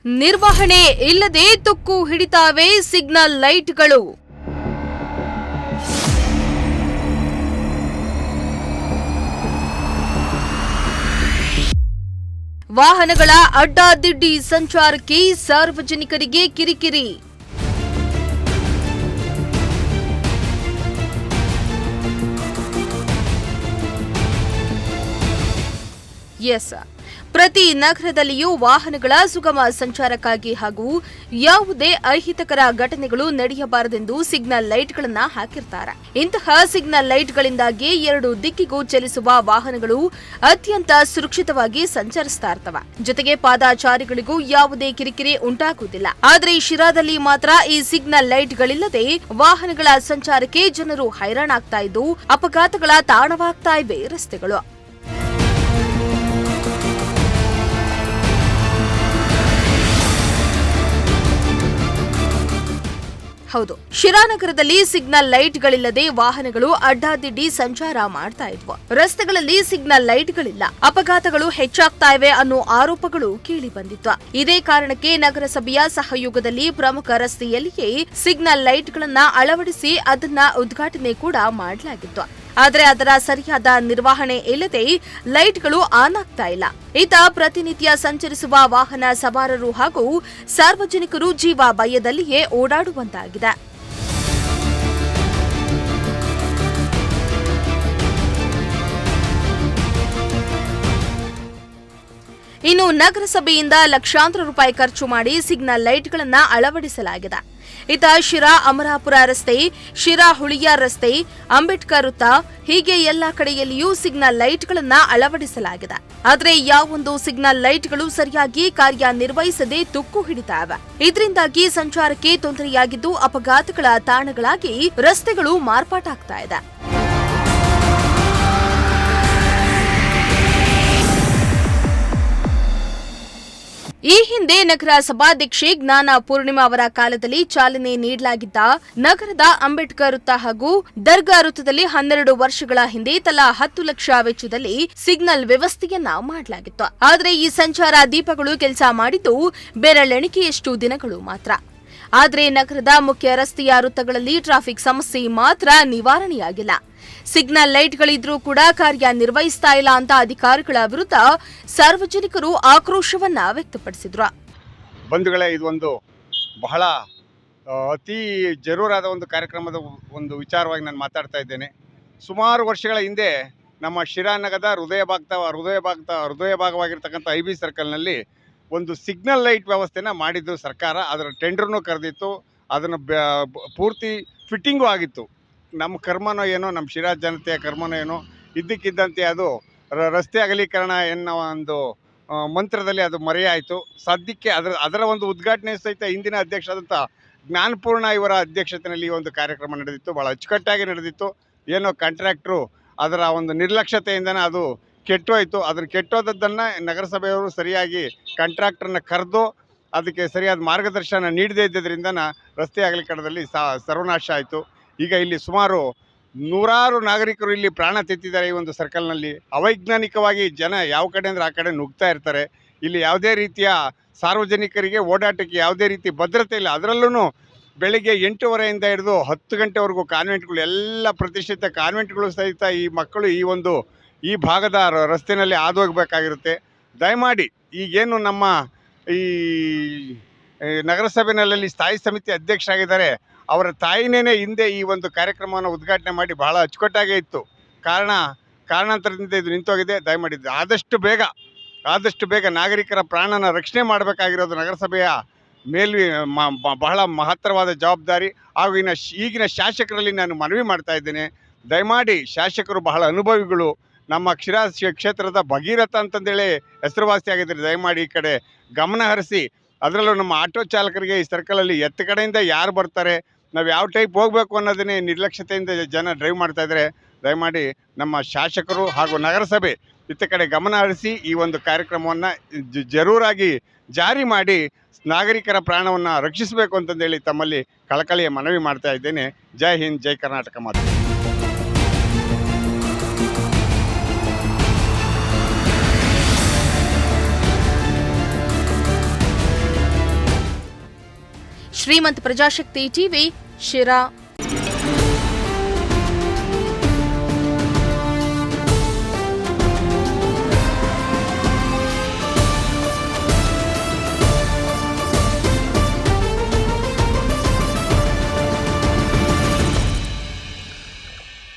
ನಿರ್ವಹಣೆ ಇಲ್ಲದೆ ತುಕ್ಕು ಹಿಡಿತಾವೆ ಸಿಗ್ನಲ್ ಲೈಟ್ಗಳು. ವಾಹನಗಳ ಅಡ್ಡಾದಿಡ್ಡಿ ಸಂಚಾರಕ್ಕೆ ಸಾರ್ವಜನಿಕರಿಗೆ ಕಿರಿಕಿರಿ. ಪ್ರತಿ ನಗರದಲ್ಲಿಯೂ ವಾಹನಗಳ ಸುಗಮ ಸಂಚಾರಕ್ಕಾಗಿ ಹಾಗೂ ಯಾವುದೇ ಅಹಿತಕರ ಘಟನೆಗಳು ನಡೆಯಬಾರದೆಂದು ಸಿಗ್ನಲ್ ಲೈಟ್ಗಳನ್ನು ಹಾಕಿರ್ತಾರೆ. ಇಂತಹ ಸಿಗ್ನಲ್ ಲೈಟ್ಗಳಿಂದಾಗಿ ಎರಡು ದಿಕ್ಕಿಗೂ ಚಲಿಸುವ ವಾಹನಗಳು ಅತ್ಯಂತ ಸುರಕ್ಷಿತವಾಗಿ ಸಂಚರಿಸ್ತಾ ಇರ್ತವೆ. ಜೊತೆಗೆ ಪಾದಚಾರಿಗಳಿಗೂ ಯಾವುದೇ ಕಿರಿಕಿರಿ ಉಂಟಾಗುವುದಿಲ್ಲ. ಆದರೆ ಶಿರಾದಲ್ಲಿ ಮಾತ್ರ ಈ ಸಿಗ್ನಲ್ ಲೈಟ್ಗಳಿಲ್ಲದೆ ವಾಹನಗಳ ಸಂಚಾರಕ್ಕೆ ಜನರು ಹೈರಾಣಾಗ್ತಾ ಇದ್ದು ಅಪಘಾತಗಳ ತಾಣವಾಗ್ತಾ ಇವೆ ರಸ್ತೆಗಳು. ಹೌದು, ಶಿರಾನಗರದಲ್ಲಿ ಸಿಗ್ನಲ್ ಲೈಟ್ಗಳಿಲ್ಲದೆ ವಾಹನಗಳು ಅಡ್ಡಾದಿಡ್ಡಿ ಸಂಚಾರ ಮಾಡ್ತಾ ಇದ್ವು. ರಸ್ತೆಗಳಲ್ಲಿ ಸಿಗ್ನಲ್ ಲೈಟ್ಗಳಿಲ್ಲ, ಅಪಘಾತಗಳು ಹೆಚ್ಚಾಗ್ತಾ ಇವೆ ಅನ್ನೋ ಆರೋಪಗಳು ಕೇಳಿ ಬಂದಿತ್ತು. ಇದೇ ಕಾರಣಕ್ಕೆ ನಗರಸಭೆಯ ಸಹಯೋಗದಲ್ಲಿ ಪ್ರಮುಖ ರಸ್ತೆಯಲ್ಲಿಯೇ ಸಿಗ್ನಲ್ ಲೈಟ್ಗಳನ್ನ ಅಳವಡಿಸಿ ಅದನ್ನ ಉದ್ಘಾಟನೆ ಕೂಡ ಮಾಡಲಾಗಿತ್ತು. ಆದರೆ ಅದರ ಸರಿಯಾದ ನಿರ್ವಹಣೆ ಇಲ್ಲದೆ ಲೈಟ್ಗಳು ಆನ್ ಆಗ್ತಾ ಇಲ್ಲ. ಈತ ಪ್ರತಿನಿತ್ಯ ಸಂಚರಿಸುವ ವಾಹನ ಸವಾರರು ಹಾಗೂ ಸಾರ್ವಜನಿಕರು ಜೀವ ಭಯದಲ್ಲಿಯೇ ಓಡಾಡುವಂತಾಗಿದೆ. ಇನ್ನು ನಗರಸಭೆಯಿಂದ ಲಕ್ಷಾಂತರ ರೂಪಾಯಿ ಖರ್ಚು ಮಾಡಿ ಸಿಗ್ನಲ್ ಲೈಟ್ಗಳನ್ನು ಅಳವಡಿಸಲಾಗಿದೆ. ಇತ ಶಿರಾ ಅಮರಾಪುರ ರಸ್ತೆ, ಶಿರಾ ಹುಳಿಯಾರ್ ರಸ್ತೆ, ಅಂಬೇಡ್ಕರ್ ವೃತ್ತ ಹೀಗೆ ಎಲ್ಲಾ ಕಡೆಯಲ್ಲಿಯೂ ಸಿಗ್ನಲ್ ಲೈಟ್ಗಳನ್ನು ಅಳವಡಿಸಲಾಗಿದೆ. ಆದರೆ ಯಾವೊಂದು ಸಿಗ್ನಲ್ ಲೈಟ್ಗಳು ಸರಿಯಾಗಿ ಕಾರ್ಯನಿರ್ವಹಿಸದೆ ತುಕ್ಕು ಹಿಡಿತಾವೆ. ಇದರಿಂದಾಗಿ ಸಂಚಾರಕ್ಕೆ ತೊಂದರೆಯಾಗಿದ್ದು ಅಪಘಾತಗಳ ತಾಣಗಳಾಗಿ ರಸ್ತೆಗಳು ಮಾರ್ಪಾಟಾಗ್ತಾ ಇದೆ. ಈ ಹಿಂದೆ ನಗರ ಸಭಾಧ್ಯಕ್ಷೆ ಜ್ಞಾನ ಪೂರ್ಣಿಮಾ ಅವರ ಕಾಲದಲ್ಲಿ ಚಾಲನೆ ನೀಡಲಾಗಿದ್ದ ನಗರದ ಅಂಬೇಡ್ಕರ್ ವೃತ್ತ ಹಾಗೂ ದರ್ಗಾ ವೃತ್ತದಲ್ಲಿ 12 ವರ್ಷಗಳ ಹಿಂದೆ ತಲಾ 10 ಲಕ್ಷ ವೆಚ್ಚದಲ್ಲಿ ಸಿಗ್ನಲ್ ವ್ಯವಸ್ಥೆಯನ್ನ ಮಾಡಲಾಗಿತ್ತು. ಆದರೆ ಈ ಸಂಚಾರ ದೀಪಗಳು ಕೆಲಸ ಮಾಡಿದ್ದು ಬೆರಳೆಣಿಕೆಯಷ್ಟು ದಿನಗಳು ಮಾತ್ರ. ಆದರೆ ನಗರದ ಮುಖ್ಯ ರಸ್ತೆಯ ವೃತ್ತಗಳಲ್ಲಿ ಟ್ರಾಫಿಕ್ ಸಮಸ್ಯೆ ಮಾತ್ರ ನಿವಾರಣೆಯಾಗಿಲ್ಲ. ಸಿಗ್ನಲ್ ಲೈಟ್ಗಳಿದ್ರೂ ಕೂಡ ಕಾರ್ಯನಿರ್ವಹಿಸ್ತಾ ಇಲ್ಲ ಅಂತ ಅಧಿಕಾರಿಗಳ ವಿರುದ್ಧ ಸಾರ್ವಜನಿಕರು ಆಕ್ರೋಶವನ್ನ ವ್ಯಕ್ತಪಡಿಸಿದ್ರು. ಬಂಧುಗಳೇ, ಇದು ಒಂದು ಬಹಳ ಅತಿ ಜರೂರಾದ ಒಂದು ಕಾರ್ಯಕ್ರಮದ ಒಂದು ವಿಚಾರವಾಗಿ ನಾನು ಮಾತಾಡ್ತಾ ಇದ್ದೇನೆ. ಸುಮಾರು ವರ್ಷಗಳ ಹಿಂದೆ ನಮ್ಮ ಶಿರಾನಗರದ ಹೃದಯ ಭಾಗವಾಗಿರ್ತಕ್ಕಂಥ IB ಸರ್ಕಲ್ನಲ್ಲಿ ಒಂದು ಸಿಗ್ನಲ್ ಲೈಟ್ ವ್ಯವಸ್ಥೆನ ಮಾಡಿದ್ದು ಸರ್ಕಾರ. ಅದರ ಟೆಂಡರ್ನೂ ಕರೆದಿತ್ತು, ಅದನ್ನು ಪೂರ್ತಿ ಫಿಟ್ಟಿಂಗು ಆಗಿತ್ತು. ನಮ್ಮ ಕರ್ಮನೋ ಏನೋ, ನಮ್ಮ ಶಿರಾ ಜನತೆಯ ಕರ್ಮನೋ ಏನೋ, ಇದ್ದಕ್ಕಿದ್ದಂತೆ ಅದು ರಸ್ತೆ ಅಗಲೀಕರಣ ಎನ್ನುವ ಒಂದು ಮಂತ್ರದಲ್ಲಿ ಅದು ಮರೆಯಾಯಿತು. ಸದ್ಯಕ್ಕೆ ಅದರ ಒಂದು ಉದ್ಘಾಟನೆ ಸಹಿತ ಹಿಂದಿನ ಅಧ್ಯಕ್ಷರಾದಂಥ ಜ್ಞಾನಪೂರ್ಣ ಇವರ ಅಧ್ಯಕ್ಷತೆಯಲ್ಲಿ ಈ ಒಂದು ಕಾರ್ಯಕ್ರಮ ನಡೆದಿತ್ತು. ಭಾಳ ಅಚ್ಚುಕಟ್ಟಾಗಿ ನಡೆದಿತ್ತು. ಏನೋ ಕಾಂಟ್ರಾಕ್ಟ್ರು ಅದರ ಒಂದು ನಿರ್ಲಕ್ಷ್ಯತೆಯಿಂದನೇ ಅದು ಕೆಟ್ಟೋಯ್ತು. ಅದನ್ನು ಕೆಟ್ಟೋದನ್ನು ನಗರಸಭೆಯವರು ಸರಿಯಾಗಿ ಕಾಂಟ್ರಾಕ್ಟರ್ನ ಕರೆದು ಅದಕ್ಕೆ ಸರಿಯಾದ ಮಾರ್ಗದರ್ಶನ ನೀಡದೇ ಇದ್ದರಿಂದ ರಸ್ತೆ ಅಗಲೀಕರಣದಲ್ಲಿ ಸರ್ವನಾಶ ಆಯಿತು. ಈಗ ಇಲ್ಲಿ ಸುಮಾರು ನೂರಾರು ನಾಗರಿಕರು ಇಲ್ಲಿ ಪ್ರಾಣ ತೆತ್ತಿದ್ದಾರೆ. ಈ ಒಂದು ಸರ್ಕಲ್ನಲ್ಲಿ ಅವೈಜ್ಞಾನಿಕವಾಗಿ ಜನ ಯಾವ ಕಡೆ ಅಂದರೆ ಆ ಕಡೆ ನುಗ್ತಾ ಇರ್ತಾರೆ. ಇಲ್ಲಿ ಯಾವುದೇ ರೀತಿಯ ಸಾರ್ವಜನಿಕರಿಗೆ ಓಡಾಟಕ್ಕೆ ಯಾವುದೇ ರೀತಿ ಭದ್ರತೆ ಇಲ್ಲ. ಅದರಲ್ಲೂ ಬೆಳಿಗ್ಗೆ 8:30 ಹಿಡಿದು 10 ಗಂಟೆವರೆಗೂ ಕಾನ್ವೆಂಟ್ಗಳು, ಎಲ್ಲ ಪ್ರತಿಷ್ಠಿತ ಕಾನ್ವೆಂಟ್ಗಳು ಸಹಿತ ಈ ಮಕ್ಕಳು ಈ ಭಾಗದ ರಸ್ತೆಯಲ್ಲಿ ಹಾದು ಹೋಗಬೇಕಾಗಿರುತ್ತೆ. ದಯಮಾಡಿ ಈಗೇನು ನಮ್ಮ ಈ ನಗರಸಭೆಯಲ್ಲಿ ಸ್ಥಾಯಿ ಸಮಿತಿ ಅಧ್ಯಕ್ಷರಾಗಿದ್ದಾರೆ, ಅವರ ತಾಯಿನೇ ಹಿಂದೆ ಈ ಒಂದು ಕಾರ್ಯಕ್ರಮವನ್ನು ಉದ್ಘಾಟನೆ ಮಾಡಿ ಬಹಳ ಅಚ್ಚುಕಟ್ಟಾಗೇ ಇತ್ತು. ಕಾರಣಾಂತರದಿಂದ ಇದು ನಿಂತೋಗಿದೆ. ದಯಮಾಡಿ ಆದಷ್ಟು ಬೇಗ ನಾಗರಿಕರ ಪ್ರಾಣನ ರಕ್ಷಣೆ ಮಾಡಬೇಕಾಗಿರೋದು ನಗರಸಭೆಯ ಬಹಳ ಮಹತ್ತರವಾದ ಜವಾಬ್ದಾರಿ. ಹಾಗೂ ಈಗಿನ ಶಾಸಕರಲ್ಲಿ ನಾನು ಮನವಿ ಮಾಡ್ತಾ ಇದ್ದೇನೆ, ದಯಮಾಡಿ ಶಾಸಕರು ಬಹಳ ಅನುಭವಿಗಳು, ನಮ್ಮ ಶಿರಾ ಕ್ಷೇತ್ರದ ಭಗೀರಥ ಅಂತಂದೇಳಿ ಹೆಸರುವಾಸಿಯಾಗಿದ್ದಾರೆ. ದಯಮಾಡಿ ಈ ಕಡೆ ಗಮನ ಹರಿಸಿ. ಅದರಲ್ಲೂ ನಮ್ಮ ಆಟೋ ಚಾಲಕರಿಗೆ ಈ ಸರ್ಕಲಲ್ಲಿ ಎತ್ತ ಕಡೆಯಿಂದ ಯಾರು ಬರ್ತಾರೆ, ನಾವು ಯಾವ ಟೈಪ್ ಹೋಗಬೇಕು ಅನ್ನೋದನ್ನೇ ನಿರ್ಲಕ್ಷ್ಯತೆಯಿಂದ ಜನ ಡ್ರೈವ್ ಮಾಡ್ತಾಯಿದ್ದಾರೆ. ದಯಮಾಡಿ ನಮ್ಮ ಶಾಸಕರು ಹಾಗೂ ನಗರಸಭೆ ಇತ್ತ ಕಡೆ ಗಮನ ಹರಿಸಿ ಈ ಒಂದು ಕಾರ್ಯಕ್ರಮವನ್ನು ಜರೂರಾಗಿ ಜಾರಿ ಮಾಡಿ ನಾಗರಿಕರ ಪ್ರಾಣವನ್ನು ರಕ್ಷಿಸಬೇಕು ಅಂತಂದೇಳಿ ತಮ್ಮಲ್ಲಿ ಕಳಕಳಿಯ ಮನವಿ ಮಾಡ್ತಾ ಇದ್ದೇನೆ. ಜೈ ಹಿಂದ್, ಜೈ ಕರ್ನಾಟಕ ಮಾತು. ಶ್ರೀಮಂತ ಪ್ರಜಾಶಕ್ತಿ ಟಿವಿ, ಶಿರಾ.